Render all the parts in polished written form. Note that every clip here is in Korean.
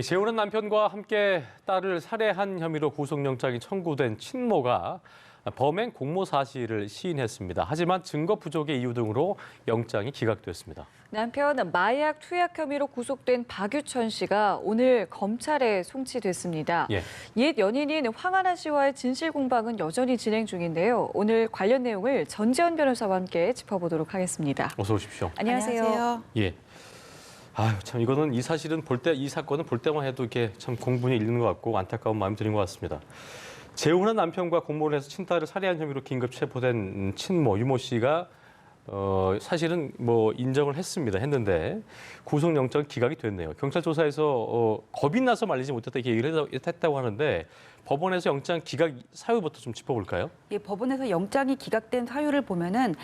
재혼한 남편과 함께 딸을 살해한 혐의로 구속영장이 청구된 친모가 범행 공모 사실을 시인했습니다. 하지만 증거 부족의 이유 등으로 영장이 기각됐습니다. 남편 마약 투약 혐의로 구속된 박유천 씨가 오늘 검찰에 송치됐습니다. 옛 연인인 황하나 씨와의 진실 공방은 여전히 진행 중인데요. 오늘 관련 내용을 전지현 변호사와 함께 짚어보도록 하겠습니다. 어서 오십시오. 안녕하세요. 참 이거는 이 사건은 볼 때만 해도 이렇게 참 공분이 일는 것 같고 안타까운 마음이 드는 것 같습니다. 재혼한 남편과 공모를 해서 친딸을 살해한 혐의로 긴급 체포된 친모 유모 씨가 사실은 인정을 했는데 구속영장 기각이 됐네요. 경찰 조사에서 겁이 나서 말리지 못했다 이렇게 얘기를 했다고 하는데 법원에서 영장 기각 사유부터 좀 짚어볼까요? 예, 법원에서 영장이 기각된 사유를 보면은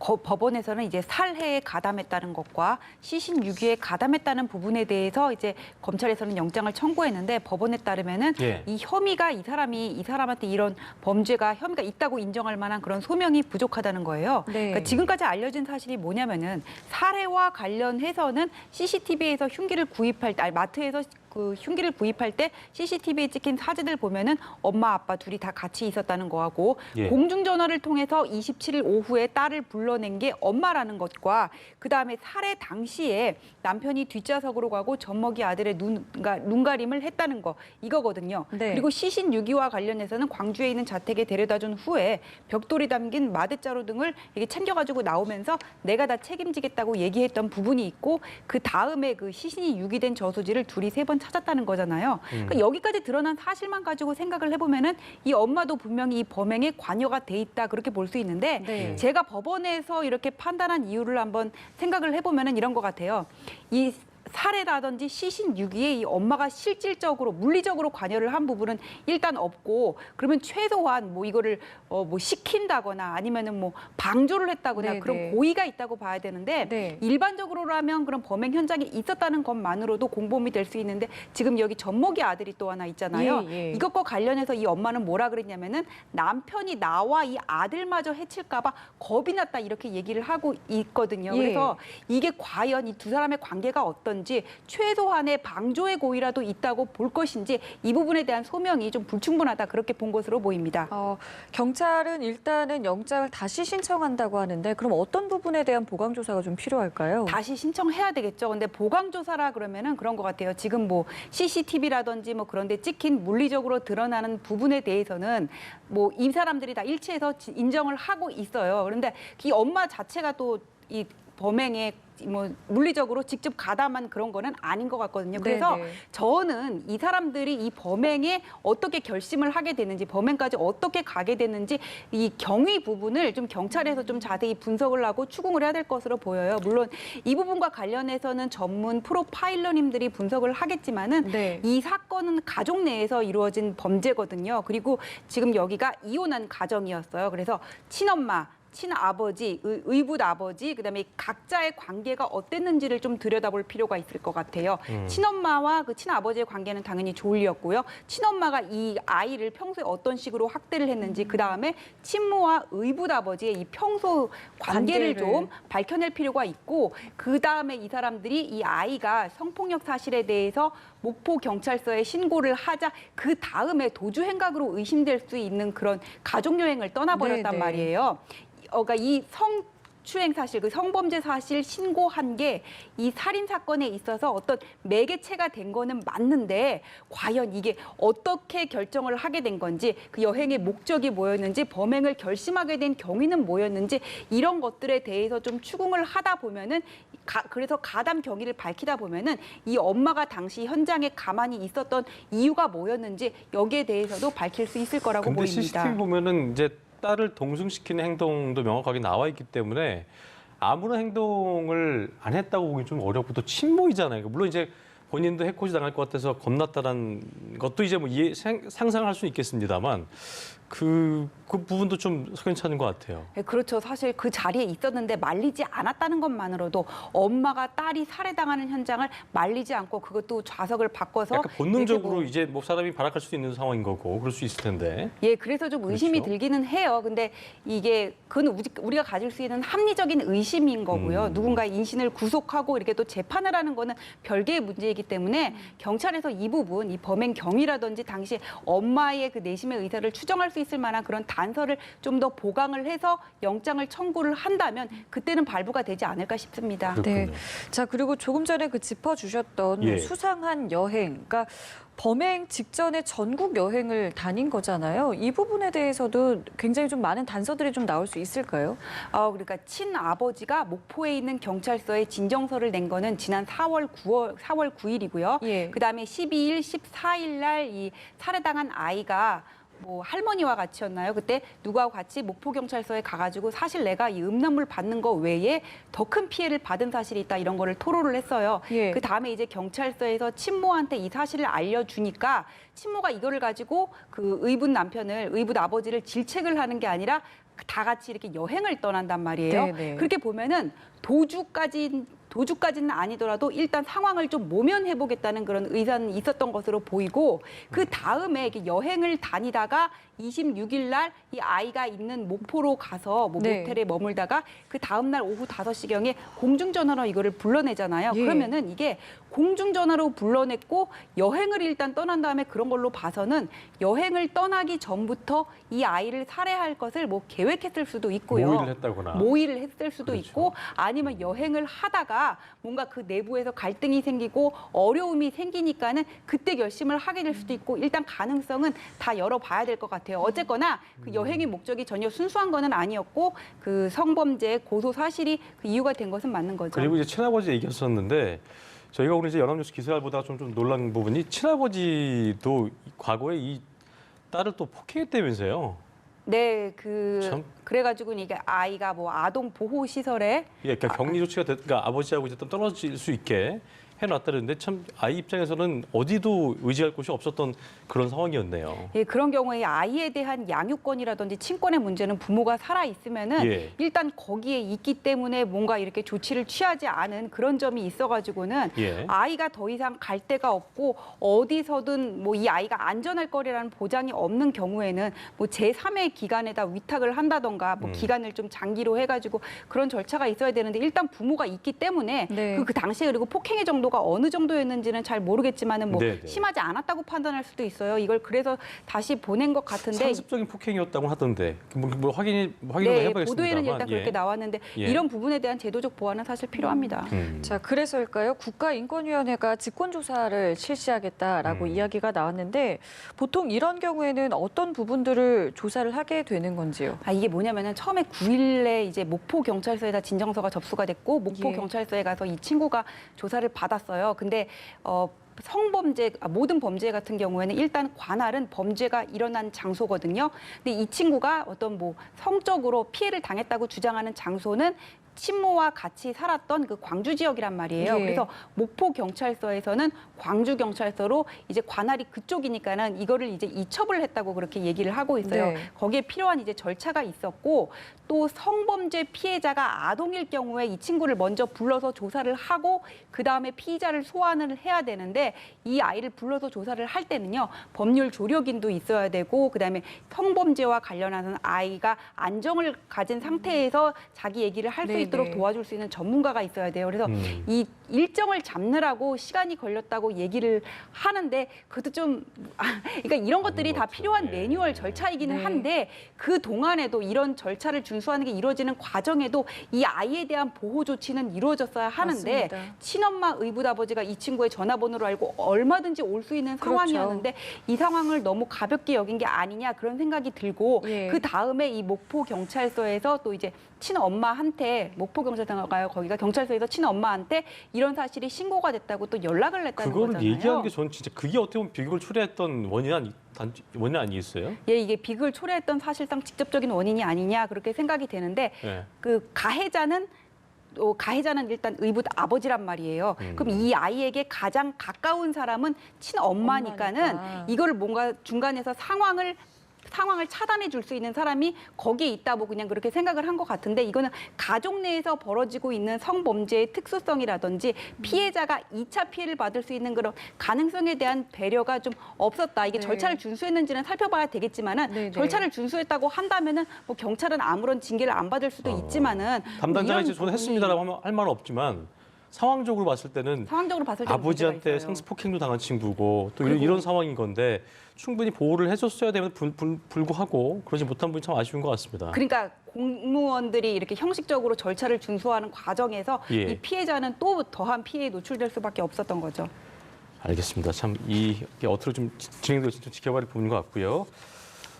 법원에서는 이제 살해에 가담했다는 것과 시신 유기에 가담했다는 부분에 대해서 이제 검찰에서는 영장을 청구했는데 법원에 따르면은 이 혐의가 이 사람한테 이런 혐의가 있다고 인정할 만한 그런 소명이 부족하다는 거예요. 그러니까 지금까지 알려진 사실이 뭐냐면은 살해와 관련해서는 CCTV에서 마트에서 그 흉기를 구입할 때 CCTV에 찍힌 사진을 보면은 엄마 아빠 둘이 다 같이 있었다는 거하고 공중전화를 통해서 27일 오후에 딸을 불러낸 게 엄마라는 것과 그다음에 살해 당시에 남편이 뒷좌석으로 가고 젖먹이 아들의 눈가림을 했다는 거 이거거든요. 그리고 시신 유기와 관련해서는 광주에 있는 자택에 데려다준 후에 벽돌이 담긴 마대자루 등을 이게 챙겨가지고 나오면서 내가 다 책임지겠다고 얘기했던 부분이 있고 그 다음에 그 시신이 유기된 저수지를 둘이 3번 찾았다는 거잖아요. 그러니까 여기까지 드러난 사실만 가지고 생각을 해보면은 이 엄마도 분명히 이 범행에 관여가 돼 있다 그렇게 볼 수 있는데 제가 법원에서 이렇게 판단한 이유를 한번 생각을 해보면은 이런 것 같아요. 이 살해라든지 시신 유기에 이 엄마가 실질적으로 물리적으로 관여를 한 부분은 일단 없고 그러면 최소한 이거를 시킨다거나 아니면은 방조를 했다거나 그런 고의가 있다고 봐야 되는데 일반적으로라면 그런 범행 현장에 있었다는 것만으로도 공범이 될 수 있는데 지금 여기 젖먹이 아들이 또 하나 있잖아요. 이것과 관련해서 이 엄마는 뭐라 그랬냐면은 남편이 나와 이 아들마저 해칠까 봐 겁이 났다 이렇게 얘기를 하고 있거든요. 그래서 이게 과연 이 두 사람의 관계가 어떤지 최소한의 방조의 고의라도 있다고 볼 것인지 이 부분에 대한 소명이 좀 불충분하다 그렇게 본 것으로 보입니다. 경찰은 일단은 영장을 다시 신청한다고 하는데 그럼 어떤 부분에 대한 보강 조사가 좀 필요할까요? 다시 신청해야 되겠죠. 근데 보강 조사라 그러면은 그런 것 같아요. 지금 CCTV라든지 그런 데 찍힌 물리적으로 드러나는 부분에 대해서는 이 사람들이 다 일치해서 인정을 하고 있어요. 그런데 이 엄마 자체가 또 이 범행에 물리적으로 직접 가담한 그런 거는 아닌 것 같거든요. 그래서 저는 이 사람들이 이 범행에 어떻게 결심을 하게 되는지 범행까지 어떻게 가게 되는지 이 경위 부분을 좀 경찰에서 좀 자세히 분석을 하고 추궁을 해야 될 것으로 보여요. 물론 이 부분과 관련해서는 전문 프로파일러님들이 분석을 하겠지만은 이 사건은 가족 내에서 이루어진 범죄거든요. 그리고 지금 여기가 이혼한 가정이었어요. 그래서 친엄마 친아버지, 의붓 아버지, 그다음에 각자의 관계가 어땠는지를 좀 들여다볼 필요가 있을 것 같아요. 친엄마와 그 친아버지의 관계는 당연히 좋을 리였고요. 친엄마가 이 아이를 평소에 어떤 식으로 학대를 했는지, 그다음에 친모와 의붓 아버지의 이 평소 관계를 좀 밝혀낼 필요가 있고, 그다음에 이 사람들이 이 아이가 성폭력 사실에 대해서 목포 경찰서에 신고를 하자 그 다음에 도주 행각으로 의심될 수 있는 그런 가족 여행을 떠나버렸단 말이에요. 그러니까 이 성추행 사실, 그 성범죄 사실 신고한 게 이 살인 사건에 있어서 어떤 매개체가 된 거는 맞는데 과연 이게 어떻게 결정을 하게 된 건지, 그 여행의 목적이 뭐였는지, 범행을 결심하게 된 경위는 뭐였는지 이런 것들에 대해서 좀 추궁을 하다 보면은 그래서 가담 경위를 밝히다 보면은 이 엄마가 당시 현장에 가만히 있었던 이유가 뭐였는지 여기에 대해서도 밝힐 수 있을 거라고 보입니다. 근데 CCTV 보면은 이제 딸을 동승시키는 행동도 명확하게 나와 있기 때문에 아무런 행동을 안 했다고 보기 좀 어렵고 또 친모이잖아요. 물론 이제 본인도 해코지 당할 것 같아서 겁났다는 것도 이제 상상할 수는 있겠습니다만 그 부분도 좀 석연찮은 것 같아요. 네, 그렇죠. 사실 그 자리에 있었는데 말리지 않았다는 것만으로도 엄마가 딸이 살해당하는 현장을 말리지 않고 그것도 좌석을 바꿔서 약간 본능적으로 이렇게 이제 뭐 사람이 발악할 수도 있는 상황인 거고 그럴 수 있을 텐데. 예, 그래서 좀 의심이 그렇죠. 들기는 해요. 근데 이게 그건 우리가 가질 수 있는 합리적인 의심인 거고요. 누군가의 인신을 구속하고 이렇게 또 재판을 하는 거는 별개의 문제이기 때문에 경찰에서 이 부분, 이 범행 경위라든지 당시 엄마의 그 내심의 의사를 추정할 수 있을 만한 그런 단서를 좀 더 보강을 해서 영장을 청구를 한다면 그때는 발부가 되지 않을까 싶습니다. 그렇군요. 네. 자, 그리고 조금 전에 그 짚어주셨던 예. 수상한 여행, 그러니까 범행 직전에 전국 여행을 다닌 거잖아요. 이 부분에 대해서도 굉장히 좀 많은 단서들이 좀 나올 수 있을까요? 그러니까 친아버지가 목포에 있는 경찰서에 진정서를 낸 거는 지난 4월 9일이고요. 예. 그다음에 12일, 14일 날 이 살해당한 아이가 뭐 할머니와 같이였나요? 그때 누구하고 같이 목포경찰서에 가가지고 사실 내가 이 음란물 받는 거 외에 더 큰 피해를 받은 사실이 있다 이런 거를 토로를 했어요. 예. 그 다음에 이제 경찰서에서 친모한테 이 사실을 알려주니까 친모가 이거를 가지고 그 의붓 아버지를 질책을 하는 게 아니라 다 같이 이렇게 여행을 떠난단 말이에요. 네네. 그렇게 보면은 도주까지는 아니더라도 일단 상황을 좀 모면해보겠다는 그런 의사는 있었던 것으로 보이고 그 다음에 여행을 다니다가 26일 날 이 아이가 있는 목포로 가서 뭐 네. 모텔에 머물다가 그 다음 날 오후 5시경에 공중전화로 이거를 불러내잖아요. 예. 그러면은 이게 공중전화로 불러냈고 여행을 일단 떠난 다음에 그런 걸로 봐서는 여행을 떠나기 전부터 이 아이를 살해할 것을 뭐 계획했을 수도 있고요. 모의를 했다거나. 모의를 했을 수도 그렇죠. 있고 아니면 여행을 하다가 뭔가 그 내부에서 갈등이 생기고 어려움이 생기니까는 그때 결심을 하게 될 수도 있고 일단 가능성은 다 열어봐야 될 것 같아요. 어쨌거나 그 여행의 목적이 전혀 순수한 거는 아니었고 그 성범죄 고소 사실이 그 이유가 된 것은 맞는 거죠. 그리고 이제 친아버지 얘기했었는데 저희가 오늘 이제 연합뉴스 기사를 보다가 좀 놀란 부분이 친아버지도 과거에 이 딸을 또 폭행했다면서요. 네, 참. 그래가지고는 이게 아이가 뭐 아동 보호 시설에 예, 그러니까 격리 조치가 그러니까 아버지하고 이제 좀 떨어질 수 있게 해놨다는데 참 아이 입장에서는 어디도 의지할 곳이 없었던 그런 상황이었네요. 예, 그런 경우에 아이에 대한 양육권이라든지 친권의 문제는 부모가 살아 있으면은 예. 일단 거기에 있기 때문에 뭔가 이렇게 조치를 취하지 않은 그런 점이 있어가지고는 예. 아이가 더 이상 갈 데가 없고 어디서든 뭐 이 아이가 안전할 거리라는 보장이 없는 경우에는 뭐 제3의 기관에다 위탁을 한다던가 뭐 기간을 좀 장기로 해가지고 그런 절차가 있어야 되는데 일단 부모가 있기 때문에 네. 그 당시에 그리고 폭행의 정도가 어느 정도였는지는 잘 모르겠지만은 뭐 네네. 심하지 않았다고 판단할 수도 있어요. 이걸 그래서 다시 보낸 것 같은데 상습적인 폭행이었다고 하던데 뭐 확인을 네, 해봐야겠습니다만. 보도에는 일단 그렇게 예. 나왔는데 예. 이런 부분에 대한 제도적 보완은 사실 필요합니다. 자, 그래서일까요? 국가인권위원회가 직권조사를 실시하겠다라고 이야기가 나왔는데 보통 이런 경우에는 어떤 부분들을 조사를 하게 되는 건지요? 이게 뭐냐면은 처음에 9일에 이제 목포 경찰서에다 진정서가 접수가 됐고 목포 예. 경찰서에 가서 이 친구가 조사를 받았어요. 근데 성범죄, 모든 범죄 같은 경우에는 일단 관할은 범죄가 일어난 장소거든요. 근데 이 친구가 어떤 뭐 성적으로 피해를 당했다고 주장하는 장소는 친모와 같이 살았던 그 광주 지역이란 말이에요. 예. 그래서 목포 경찰서에서는 광주 경찰서로 이제 관할이 그쪽이니까는 이거를 이제 이첩을 했다고 그렇게 얘기를 하고 있어요. 네. 거기에 필요한 이제 절차가 있었고 또 성범죄 피해자가 아동일 경우에 이 친구를 먼저 불러서 조사를 하고 그 다음에 피의자를 소환을 해야 되는데 이 아이를 불러서 조사를 할 때는요 법률 조력인도 있어야 되고 그 다음에 성범죄와 관련하는 아이가 안정을 가진 상태에서 자기 얘기를 할 수 네네. 있도록 도와줄 수 있는 전문가가 있어야 돼요. 그래서 이 일정을 잡느라고 시간이 걸렸다고 얘기를 하는데 그것도 좀 그러니까 이런 것들이 다 필요한 예. 매뉴얼 절차이기는 네. 한데 그 동안에도 이런 절차를 준수하는 게 이루어지는 과정에도 이 아이에 대한 보호 조치는 이루어졌어야 하는데 맞습니다. 친엄마 의붓 아버지가 이 친구의 전화번호를 알고 얼마든지 올 수 있는 그렇죠. 상황이었는데 이 상황을 너무 가볍게 여긴 게 아니냐 그런 생각이 들고 예. 그 다음에 이 목포 경찰서에서 또 이제 친엄마한테 목포 경찰서가요 거기가 경찰서에서 친엄마한테 이런 사실이 신고가 됐다고 또 연락을 했다는 그거를 거잖아요. 얘기하는 게 저는 진짜 그게 어떻게 보면 비극을 초래했던 원인 아니겠어요? 예, 이게 비극을 초래했던 사실상 직접적인 원인이 아니냐 그렇게 생각이 되는데 예. 그 가해자는 일단 의붓 아버지란 말이에요. 그럼 이 아이에게 가장 가까운 사람은 친엄마니까는 엄마니까. 이거를 뭔가 중간에서 상황을 상황을 차단해 줄 수 있는 사람이 거기에 있다고 그냥 그렇게 생각을 한 것 같은데 이거는 가족 내에서 벌어지고 있는 성범죄의 특수성이라든지 피해자가 2차 피해를 받을 수 있는 그런 가능성에 대한 배려가 좀 없었다. 이게 네. 절차를 준수했는지는 살펴봐야 되겠지만은 네, 네. 절차를 준수했다고 한다면은 뭐 경찰은 아무런 징계를 안 받을 수도 있지만은 담당자가 이런 이제 저는 부분이 했습니다라고 하면 할 말은 없지만 상황적으로 봤을 때는 상황적으로 봤을 때 아버지한테 상습폭행도 당한 친구고 또 이런 상황인 건데 충분히 보호를 해줬어야 되면 불구하고 그러지 못한 분이 참 아쉬운 것 같습니다. 그러니까 공무원들이 이렇게 형식적으로 절차를 준수하는 과정에서 예. 이 피해자는 또 더한 피해에 노출될 수밖에 없었던 거죠. 알겠습니다. 참 이게 어떻게 좀 진행될지 좀 지켜봐야 할 부분인 것 같고요.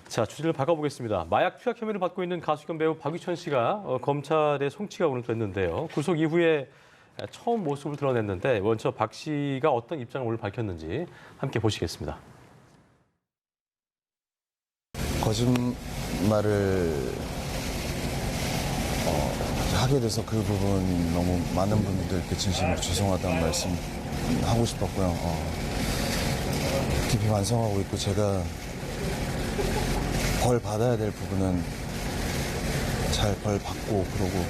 자, 주제를 바꿔보겠습니다. 마약 투약 혐의를 받고 있는 가수 겸 배우 박유천 씨가 검찰에 송치가 오늘 됐는데요. 구속 이후에 처음 모습을 드러냈는데 먼저 박 씨가 어떤 입장을 오늘 밝혔는지 함께 보시겠습니다. 거짓말을 하게 돼서 그 부분 너무 많은 분들께 진심으로 죄송하다는 말씀 하고 싶었고요. 깊이 반성하고 있고 제가 벌 받아야 될 부분은 잘 벌 받고 그러고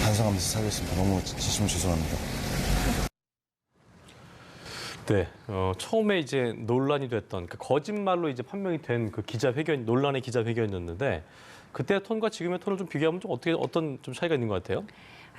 반성하면서 살겠습니다. 너무 진심으로 죄송합니다. 네, 처음에 이제 논란이 됐던 그 거짓말로 이제 판명이 된 그 기자회견 논란의 기자회견이었는데 그때 톤과 지금의 톤을 좀 비교하면 좀 어떤 좀 차이가 있는 것 같아요?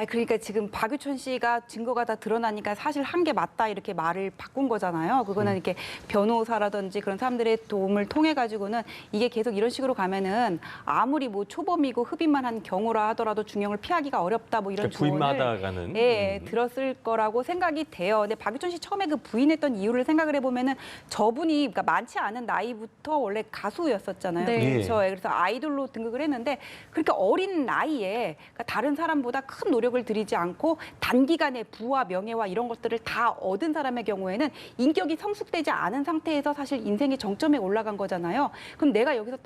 그러니까 지금 박유천 씨가 증거가 다 드러나니까 사실 한 게 맞다 이렇게 말을 바꾼 거잖아요. 그거는 이렇게 변호사라든지 그런 사람들의 도움을 통해 가지고는 이게 계속 이런 식으로 가면은 아무리 뭐 초범이고 흡입만 한 경우라 하더라도 중형을 피하기가 어렵다 뭐 이런 그러니까 부인만 조언을 하다가는 들었을 거라고 생각이 돼요. 근데 박유천 씨 처음에 그 부인했던 이유를 생각을 해보면은 저분이 그러니까 많지 않은 나이부터 원래 가수였었잖아요. 네. 그렇죠. 그래서 아이돌로 등극을 했는데 그렇게 어린 나이에 그러니까 다른 사람보다 큰 노력을 들이지 않고 단기간에 부와 명예와 이런 것들을 다 얻은 사람의 경우에는 인격이 성숙되지 않은 상태에서 사실 인생의 정점에 올라간 거잖아요. 그럼 내가 여기서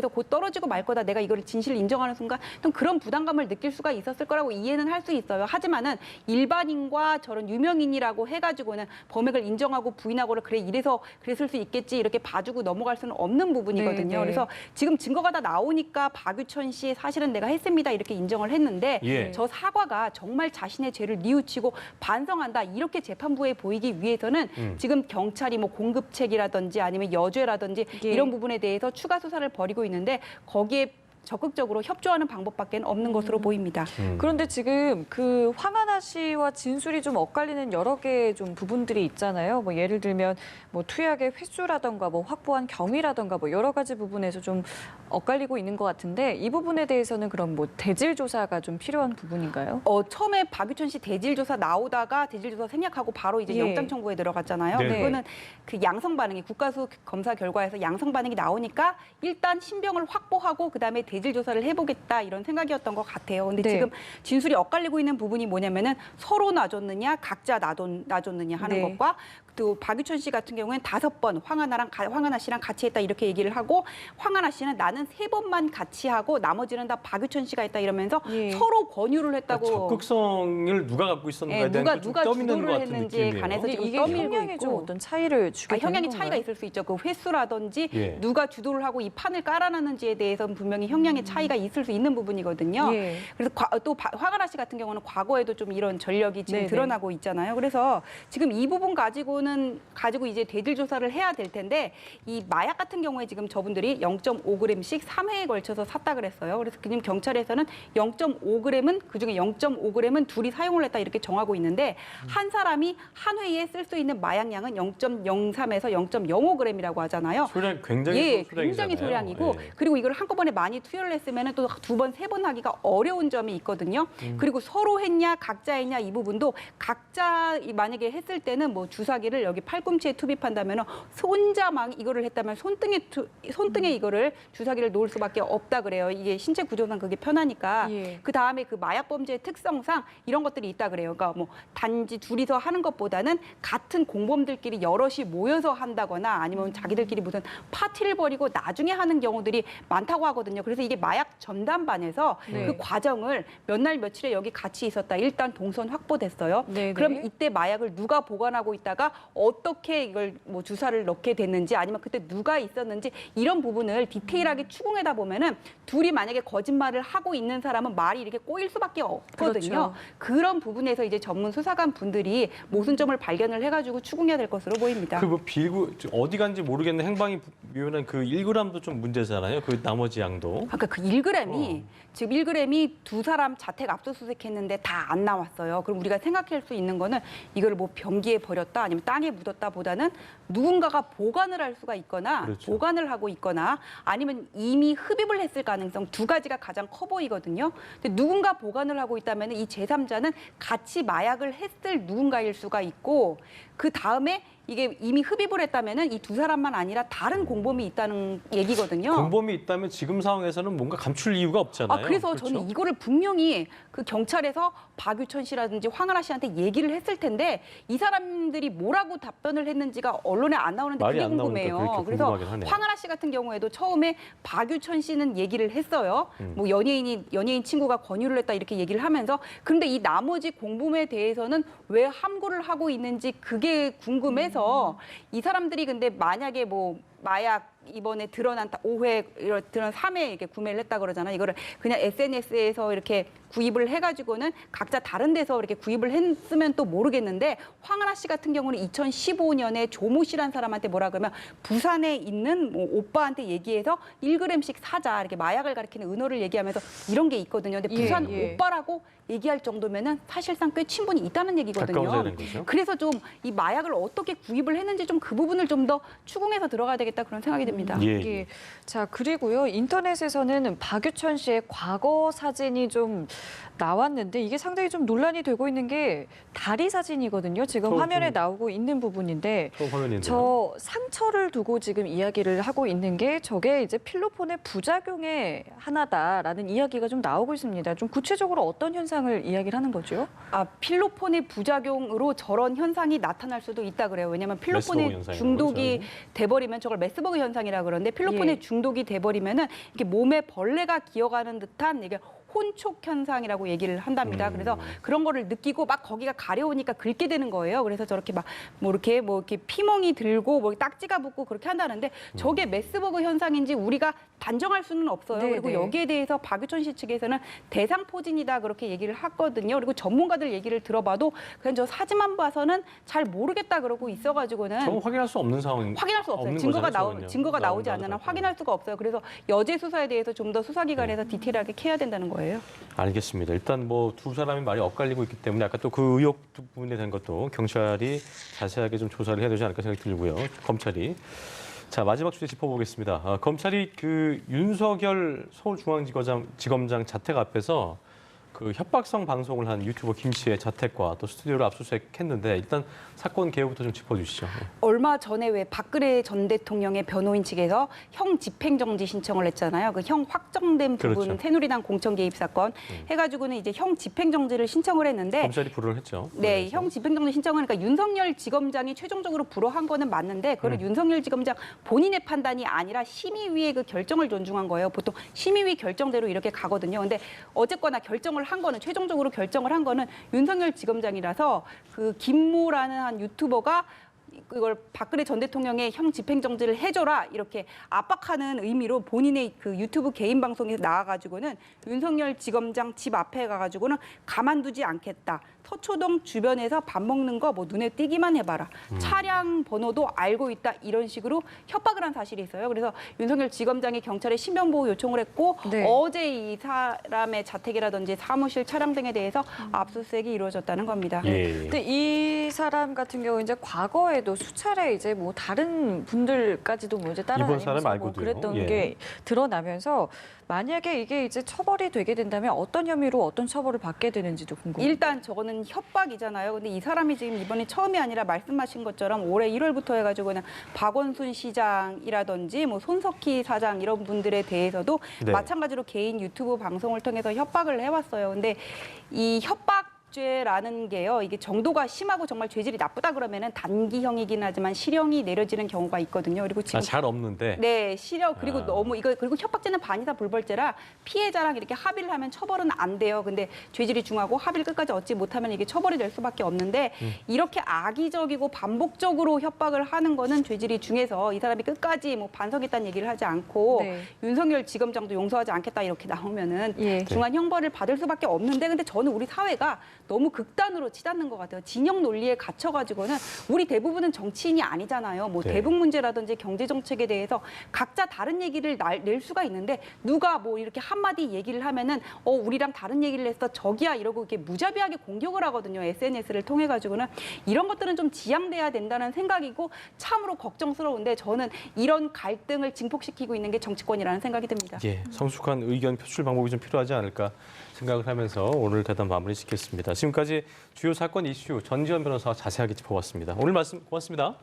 곧 떨어지고 말 거다. 내가 이거를 진실을 인정하는 순간 좀 그런 부담감을 느낄 수가 있었을 거라고 이해는 할 수 있어요. 하지만은 일반인과 저런 유명인이라고 해가지고는 범행을 인정하고 부인하고를 그래 이래서 그랬을 수 있겠지 이렇게 봐주고 넘어갈 수는 없는 부분이거든요. 네, 네. 그래서 지금 증거가 다 나오니까 박유천 씨 사실은 내가 했습니다 이렇게 인정을 했는데 예. 저 사과가 정말 자신의 죄를 뉘우치고 반성한다 이렇게 재판부에 보이기 위해서는 지금 경찰이 뭐 공급책이라든지 아니면 여죄라든지 예. 이런 부분에 대해서 추가 수사를 벌이고 있는데 거기에 적극적으로 협조하는 방법밖에 없는 것으로 보입니다. 그런데 지금 그 황하나 씨와 진술이 좀 엇갈리는 여러 개의 좀 부분들이 있잖아요. 뭐 예를 들면 뭐 투약의 횟수라던가 뭐 확보한 경위라던가 뭐 여러 가지 부분에서 좀 엇갈리고 있는 것 같은데 이 부분에 대해서는 그럼 뭐 대질 조사가 좀 필요한 부분인가요? 처음에 박유천 씨 대질 조사 나오다가 대질 조사 생략하고 바로 이제 예. 영장 청구에 들어갔잖아요. 네. 그거는 그 양성 반응이 국가수 검사 결과에서 양성 반응이 나오니까 일단 신병을 확보하고 그다음에 대질 조사를 해보겠다 이런 생각이었던 것 같아요. 근데 네. 지금 진술이 엇갈리고 있는 부분이 뭐냐면은 서로 놔줬느냐 각자 놔줬느냐 하는 네. 것과 또 박유천 씨 같은 경우에는 5번 황하나 씨랑 같이 했다 이렇게 얘기를 하고 황하나 씨는 나는 3번만 같이 하고 나머지는 다 박유천 씨가 했다 이러면서 예. 서로 권유를 했다고. 적극성을 누가 갖고 있었는가에 대한 누가 떠미는 것 주도를 같은 했는지에 느낌이에요. 관해서 근데 지금 이게 떠밀고 형량에 좀 있고. 어떤 차이를 주게 되는 형량의 건가요? 차이가 있을 수 있죠. 그 횟수라든지 예. 누가 주도를 하고 이 판을 깔아놨는지에 대해서는 분명히 형량의 차이가 있을 수 있는 부분이거든요. 예. 그래서 또 황하나 씨 같은 경우는 과거에도 좀 이런 전력이 지금 네네. 드러나고 있잖아요. 그래서 지금 이 부분 가지고 이제 대질 조사를 해야 될 텐데 이 마약 같은 경우에 지금 저분들이 0.5g씩 3회에 걸쳐서 샀다 그랬어요. 그래서 지금 경찰에서는 0.5g은 그중에 0.5g은 둘이 사용을 했다 이렇게 정하고 있는데 한 사람이 한 회에 쓸 수 있는 마약량은 0.03에서 0.05g이라고 하잖아요. 소량 굉장히 굉장히 소량이고 그리고 이걸 한꺼번에 많이 투여를 했으면 또 2번, 3번 하기가 어려운 점이 있거든요. 그리고 서로 했냐 각자 했냐 이 부분도 각자 만약에 했을 때는 뭐 주사기를 여기 팔꿈치에 투입한다면 혼자만 이거를 했다면 손등에 이거를 주사기를 놓을 수밖에 없다 그래요. 이게 신체 구조상 그게 편하니까. 예. 그 다음에 그 마약 범죄의 특성상 이런 것들이 있다 그래요. 그러니까 뭐 단지 둘이서 하는 것보다는 같은 공범들끼리 여럿이 모여서 한다거나 아니면 자기들끼리 무슨 파티를 벌이고 나중에 하는 경우들이 많다고 하거든요. 그래서 이게 마약 전담반에서 네. 그 과정을 몇 날 며칠에 여기 같이 있었다. 일단 동선 확보됐어요. 네, 그럼 네. 이때 마약을 누가 보관하고 있다가 어떻게 이걸 뭐 주사를 넣게 됐는지 아니면 그때 누가 있었는지 이런 부분을 디테일하게 추궁하다 보면은 둘이 만약에 거짓말을 하고 있는 사람은 말이 이렇게 꼬일 수밖에 없거든요. 그렇죠. 그런 부분에서 이제 전문 수사관 분들이 모순점을 발견을 해가지고 추궁해야 될 것으로 보입니다. 그 뭐 빌고 어디 간지 모르겠는 행방이 묘연한 그 1g도 좀 문제잖아요. 그 나머지 양도. 아까 그 1g이 지금 1g이 두 사람 자택 압수수색했는데 다 안 나왔어요. 그럼 우리가 생각할 수 있는 거는 이걸 뭐 변기에 버렸다 아니면 땅에 묻었다 보다는 누군가가 보관을 할 수가 있거나 그렇죠. 보관을 하고 있거나 아니면 이미 흡입을 했을 가능성 두 가지가 가장 커 보이거든요. 근데 누군가 보관을 하고 있다면 이 제3자는 같이 마약을 했을 누군가일 수가 있고 그 다음에 이게 이미 흡입을 했다면은 이 두 사람만 아니라 다른 공범이 있다는 얘기거든요. 공범이 있다면 지금 상황에서는 뭔가 감출 이유가 없잖아요. 그래서 그렇죠? 저는 이거를 분명히 그 경찰에서 박유천 씨라든지 황하나 씨한테 얘기를 했을 텐데 이 사람들이 뭐라고 답변을 했는지가 언론에 안 나오는데 말이 그게 안 나오니까 궁금해요. 그렇게 그래서 궁금하긴 하네요. 황하나 씨 같은 경우에도 처음에 박유천 씨는 얘기를 했어요. 뭐 연예인 친구가 권유를 했다 이렇게 얘기를 하면서 그런데 이 나머지 공범에 대해서는 왜 함구를 하고 있는지 그게 궁금해서 이 사람들이 근데 만약에 뭐 마약 이번에 드러난 5회, 드러난 3회 이렇게 구매를 했다 그러잖아요. 이거를 그냥 SNS에서 이렇게 구입을 해가지고는 각자 다른 데서 이렇게 구입을 했으면 또 모르겠는데 황하나 씨 같은 경우는 2015년에 조모 씨란 사람한테 뭐라 그러면 부산에 있는 뭐 오빠한테 얘기해서 1g씩 사자 이렇게 마약을 가리키는 은어를 얘기하면서 이런 게 있거든요. 근데 부산 오빠라고 얘기할 정도면은 사실상 꽤 친분이 있다는 얘기거든요. 가까워져야 되는 거죠. 그래서 좀 이 마약을 어떻게 구입을 했는지 좀 그 부분을 좀 더 추궁해서 들어가야 되겠다 그런 생각이 듭니다. 예. 자, 그리고요. 인터넷에서는 박유천 씨의 과거 사진이 좀 나왔는데 이게 상당히 좀 논란이 되고 있는 게 다리 사진이거든요. 지금 화면에 나오고 있는 부분인데 저 상처를 두고 지금 이야기를 하고 있는 게 저게 이제 필로폰의 부작용의 하나다라는 이야기가 좀 나오고 있습니다. 좀 구체적으로 어떤 현상을 이야기를 하는 거죠? 필로폰의 부작용으로 저런 현상이 나타날 수도 있다 그래요. 왜냐하면 필로폰의 중독이 돼버리면 저걸 메스버그 현상이라 그러는데 필로폰의 중독이 돼버리면은 이렇게 몸에 벌레가 기어가는 듯한 이게 혼촉 현상이라고 얘기를 한답니다. 그래서 그런 거를 느끼고 막 거기가 가려우니까 긁게 되는 거예요. 그래서 저렇게 막 뭐 이렇게 피멍이 들고 뭐 딱지가 붙고 그렇게 한다는데 저게 메스버그 현상인지 우리가 단정할 수는 없어요. 그리고 여기에 대해서 박유천 씨 측에서는 대상포진이다 그렇게 얘기를 하거든요. 그리고 전문가들 얘기를 들어봐도 그냥 저 사진만 봐서는 잘 모르겠다 그러고 있어가지고는 저건 확인할 수 없는 상황. 확인할 수 없어요. 증거가 나오지 않는 한 확인할 수가 없어요. 그래서 여죄 수사에 대해서 좀 더 수사기관에서 디테일하게 캐야 된다는 거예요. 알겠습니다. 일단 뭐 두 사람이 말이 엇갈리고 있기 때문에 아까 또 그 의혹 부분에 대한 것도 경찰이 자세하게 좀 조사를 해야 되지 않을까 생각이 들고요. 검찰이. 자, 마지막 주제 짚어보겠습니다. 검찰이 그 윤석열 서울중앙지검장 자택 앞에서 그 협박성 방송을 한 유튜버 김 씨의 자택과 또 스튜디오를 압수수색했는데 일단 사건 개요부터 좀 짚어주시죠. 얼마 전에 왜 박근혜 전 대통령의 변호인 측에서 형 집행정지 신청을 했잖아요. 그 형 확정된 부분 새누리당 공천 개입 사건 해가지고는 이제 형 집행정지를 신청을 했는데 검찰이 불허를 했죠. 네, 형 집행정지 신청은 그러니까 윤석열 지검장이 최종적으로 불허한 거는 맞는데 그걸 윤석열 지검장 본인의 판단이 아니라 심의위의 그 결정을 존중한 거예요. 보통 심의위 결정대로 이렇게 가거든요. 근데 어쨌거나 최종적으로 결정을 한 거는 윤석열 지검장이라서 그 김모라는 한 유튜버가 이걸 박근혜 전 대통령의 형 집행정지를 해줘라 이렇게 압박하는 의미로 본인의 그 유튜브 개인 방송에서 나와가지고는 윤석열 지검장 집 앞에 가가지고는 가만두지 않겠다. 서초동 주변에서 밥 먹는 거 뭐 눈에 띄기만 해봐라. 차량 번호도 알고 있다. 이런 식으로 협박을 한 사실이 있어요. 그래서 윤석열 지검장이 경찰에 신변보호 요청을 했고 어제 이 사람의 자택이라든지 사무실 차량 등에 대해서 압수수색이 이루어졌다는 겁니다. 근데 이 사람 같은 경우 이제 과거에도 수차례 이제 뭐 다른 분들까지도 뭐 이제 따라다니면서 뭐 그랬던 게 드러나면서 만약에 이게 이제 처벌이 되게 된다면 어떤 혐의로 어떤 처벌을 받게 되는지도 궁금해요. 일단 저거는 협박이잖아요. 근데 이 사람이 지금 이번에 처음이 아니라 말씀하신 것처럼 올해 1월부터 해가지고는 박원순 시장이라든지 뭐 손석희 사장 이런 분들에 대해서도 마찬가지로 개인 유튜브 방송을 통해서 협박을 해왔어요. 근데 이 협박 압죄라는 게요. 이게 정도가 심하고 정말 죄질이 나쁘다 그러면은 단기형이긴 하지만 실형이 내려지는 경우가 있거든요. 그리고 지금 잘 없는데. 네, 실형 그리고 너무 이거 그리고 협박죄는 반이사 불벌죄라 피해자랑 이렇게 합의를 하면 처벌은 안 돼요. 근데 죄질이 중하고 합의를 끝까지 얻지 못하면 이게 처벌이 될 수밖에 없는데 이렇게 악의적이고 반복적으로 협박을 하는 거는 죄질이 중해서 이 사람이 끝까지 뭐 반성했다는 얘기를 하지 않고 네. 윤석열 지검장도 용서하지 않겠다 이렇게 나오면은 예. 중한 형벌을 받을 수밖에 없는데 근데 저는 우리 사회가 너무 극단으로 치닫는 것 같아요. 진영 논리에 갇혀가지고는 우리 대부분은 정치인이 아니잖아요. 뭐 네. 대북 문제라든지 경제 정책에 대해서 각자 다른 얘기를 낼 수가 있는데 누가 뭐 이렇게 한마디 얘기를 하면은 우리랑 다른 얘기를 했어 저기야 이러고 이렇게 무자비하게 공격을 하거든요. SNS를 통해 가지고는 이런 것들은 좀 지양돼야 된다는 생각이고 참으로 걱정스러운데 저는 이런 갈등을 증폭시키고 있는 게 정치권이라는 생각이 듭니다. 예, 성숙한 의견 표출 방법이 좀 필요하지 않을까 생각을 하면서 오늘 대담 마무리 짓겠습니다. 지금까지 주요 사건 이슈 전지현 변호사와 자세하게 짚어봤습니다. 오늘 말씀 고맙습니다.